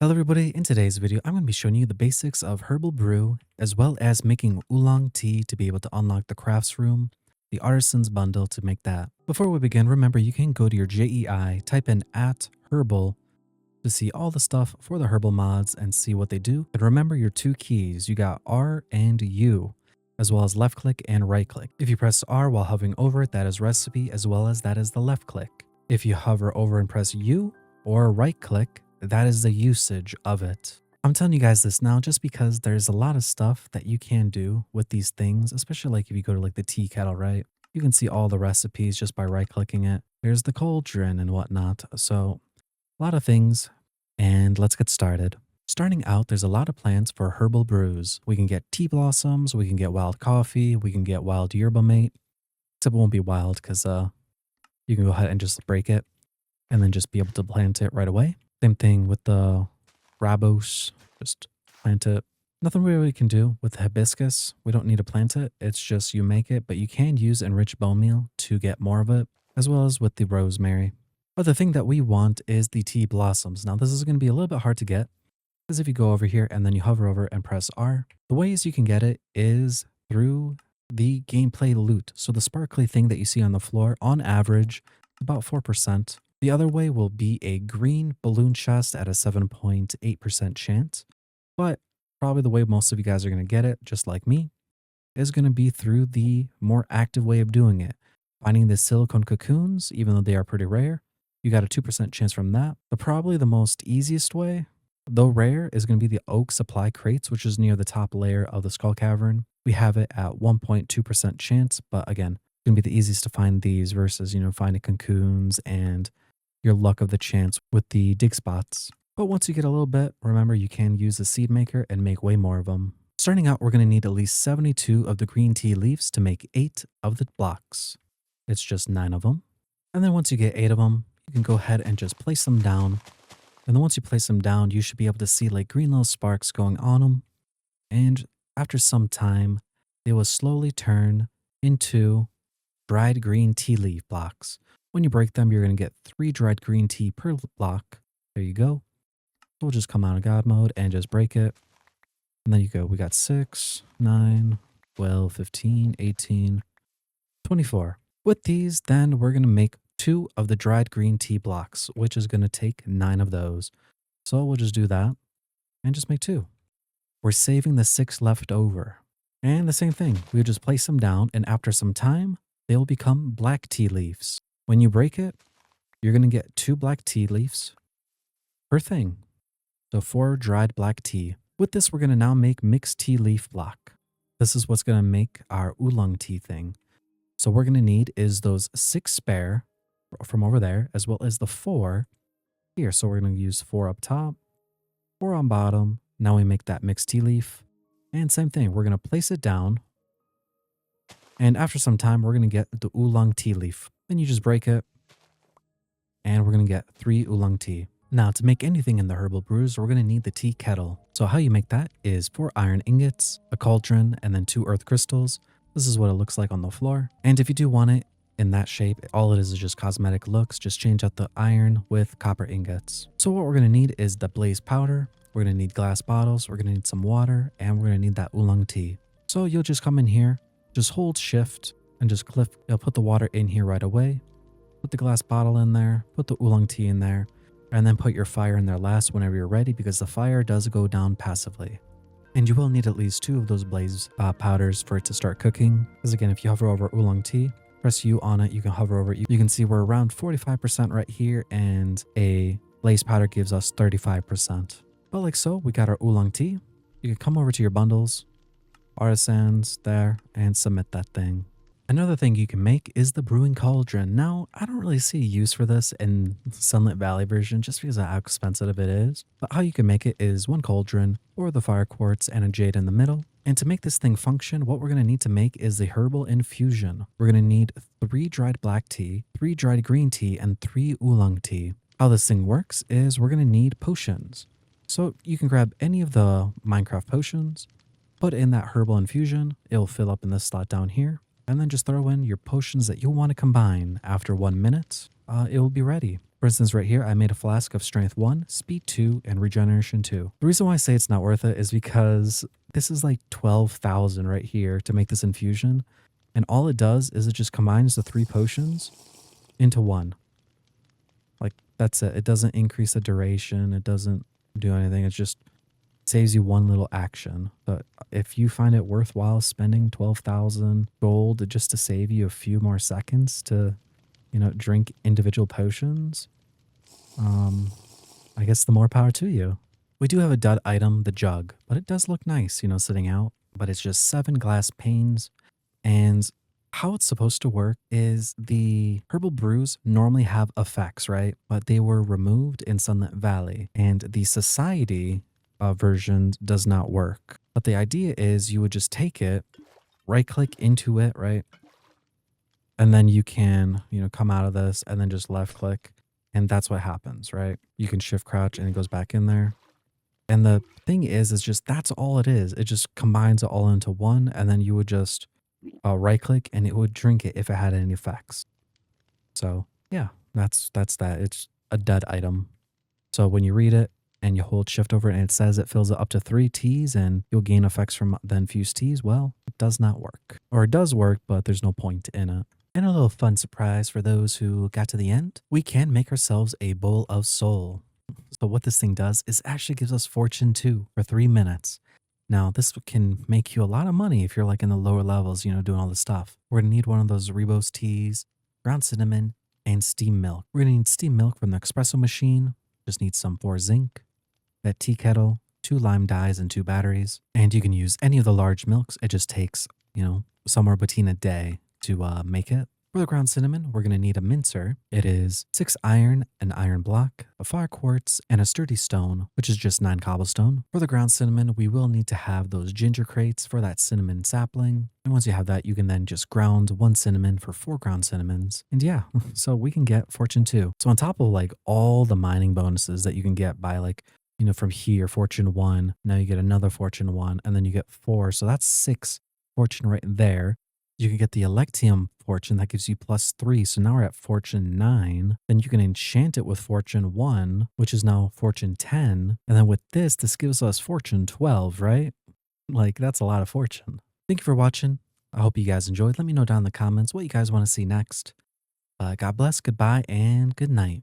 Hello everybody, in today's video I'm going to be showing you the basics of Herbal Brew as well as making Oolong Tea to be able to unlock the crafts room, the artisan's bundle to make that. Before we begin, remember you can go to your JEI, type in @herbal to see all the stuff for the herbal mods and see what they do. And remember your two keys, you got R and U, as well as left click and right click. If you press R while hovering over it, that is recipe as well as that is the left click. If you hover over and press U or right click, that is the usage of it. I'm telling you guys this now just because there's a lot of stuff that you can do with these things, especially like if you go to like the tea kettle, right? You can see all the recipes just by right clicking it. There's the cauldron and whatnot. So a lot of things, and let's get started. Starting out, there's a lot of plants for herbal brews. We can get tea blossoms, we can get wild coffee, we can get wild yerba mate. Except it won't be wild because you can go ahead and just break it and then just be able to plant it right away. Same thing with the Rabos, just plant it. Nothing we really can do with the hibiscus. We don't need to plant it. It's just you make it, but you can use enriched bone meal to get more of it, as well as with the rosemary. But the thing that we want is the tea blossoms. Now this is going to be a little bit hard to get, because if you go over here and then you hover over and press R, the ways you can get it is through the gameplay loot. So the sparkly thing that you see on the floor, on average, about 4%. The other way will be a green balloon chest at a 7.8% chance, but probably the way most of you guys are going to get it, just like me, is going to be through the more active way of doing it. Finding the silicone cocoons, even though they are pretty rare, you got a 2% chance from that. But probably the most easiest way, though rare, is going to be the oak supply crates, which is near the top layer of the skull cavern. We have it at 1.2% chance, but again, it's going to be the easiest to find these versus, finding cocoons and your luck of the chance with the dig spots. But once you get a little bit, remember you can use a seed maker and make way more of them. Starting out, we're going to need at least 72 of the green tea leaves to make 8 of the blocks. It's just 9 of them. And then once you get 8 of them, you can go ahead and just place them down. And then once you place them down, you should be able to see like green little sparks going on them. And after some time, they will slowly turn into dried green tea leaf blocks. When you break them, you're going to get 3 dried green tea per block. There you go. We'll just come out of God mode and just break it. And then you go. We got 6, 9, 12, 15, 18, 24. With these, then we're going to make 2 of the dried green tea blocks, which is going to take 9 of those. So we'll just do that and just make 2. We're saving the 6 left over. And the same thing. We'll just place them down, and after some time, they will become black tea leaves. When you break it, you're going to get 2 black tea leaves per thing. So 4 dried black tea. With this, we're going to now make mixed tea leaf block. This is what's going to make our oolong tea thing. So what we're going to need is those 6 spare from over there, as well as the 4 here. So we're going to use 4 up top, 4 on bottom. Now we make that mixed tea leaf. And same thing, we're going to place it down. And after some time, we're going to get the oolong tea leaf. Then you just break it, and we're going to get 3 oolong tea. Now, to make anything in the herbal brews, we're going to need the tea kettle. So how you make that is 4 iron ingots, a cauldron, and then 2 earth crystals. This is what it looks like on the floor. And if you do want it in that shape, all it is just cosmetic looks. Just change out the iron with copper ingots. So what we're going to need is the blaze powder. We're going to need glass bottles. We're going to need some water, and we're going to need that oolong tea. So you'll just come in here, just hold shift, and just put the water in here right away. Put the glass bottle in there, put the oolong tea in there, and then put your fire in there last whenever you're ready, because the fire does go down passively. And you will need at least 2 of those blaze powders for it to start cooking. Because again, if you hover over oolong tea, press U on it, you can hover over it. You can see we're around 45% right here, and a blaze powder gives us 35%. But like so, we got our oolong tea. You can come over to your bundles, artisans there, and submit that thing. Another thing you can make is the brewing cauldron. Now, I don't really see a use for this in Sunlit Valley version just because of how expensive it is. But how you can make it is 1 cauldron, or the fire quartz, and a jade in the middle. And to make this thing function, what we're going to need to make is the herbal infusion. We're going to need 3 dried black tea, 3 dried green tea, and 3 oolong tea. How this thing works is we're going to need potions. So you can grab any of the Minecraft potions, put in that herbal infusion, it'll fill up in this slot down here. And then just throw in your potions that you'll want to combine. After 1 minute, it will be ready. For instance, right here, I made a flask of strength 1, speed 2, and regeneration 2. The reason why I say it's not worth it is because this is like 12,000 right here to make this infusion. And all it does is it just combines the 3 potions into one. Like, that's it. It doesn't increase the duration. It doesn't do anything. It just saves you one little action. But if you find it worthwhile spending 12,000 gold just to save you a few more seconds to, drink individual potions, I guess the more power to you. We do have a dud item, the jug, but it does look nice, sitting out. But it's just 7 glass panes. And how it's supposed to work is the herbal brews normally have effects, right? But they were removed in Sunlit Valley. And the society version does not work. But the idea is you would just take it, right click into it, right? And then you can, come out of this and then just left click. And that's what happens, right? You can shift crouch and it goes back in there. And the thing is just that's all it is. It just combines it all into one. And then you would just right click and it would drink it if it had any effects. So yeah, that's that. It's a dud item. So when you read it and you hold shift over it and it says it fills it up to 3 teas and you'll gain effects from the infused teas, well, it does not work. Or it does work, but there's no point in it. And a little fun surprise for those who got to the end, we can make ourselves a bowl of soul. So what this thing does is actually gives us fortune 2 for 3 minutes. Now, this can make you a lot of money if you're like in the lower levels, doing all this stuff. We're going to need one of those rooibos teas, ground cinnamon, and steamed milk. We're going to need steamed milk from the espresso machine. Just need some 4 zinc, that tea kettle, 2 lime dyes, and 2 batteries. And you can use any of the large milks. It just takes, somewhere between a day to make it. For the ground cinnamon, we're going to need a mincer. It is 6 iron, an iron block, a fire quartz, and a sturdy stone, which is just 9 cobblestone. For the ground cinnamon, we will need to have those ginger crates for that cinnamon sapling. And once you have that, you can then just ground 1 cinnamon for 4 ground cinnamons. And yeah, so we can get fortune 2. So on top of like all the mining bonuses that you can get by like, from here, fortune 1, now you get another fortune 1, and then you get 4. So that's 6 fortune right there. You can get the Electium fortune that gives you +3. So now we're at fortune 9. Then you can enchant it with fortune 1, which is now fortune 10. And then with this gives us fortune 12, right? Like that's a lot of fortune. Thank you for watching. I hope you guys enjoyed. Let me know down in the comments what you guys want to see next. God bless, goodbye, and good night.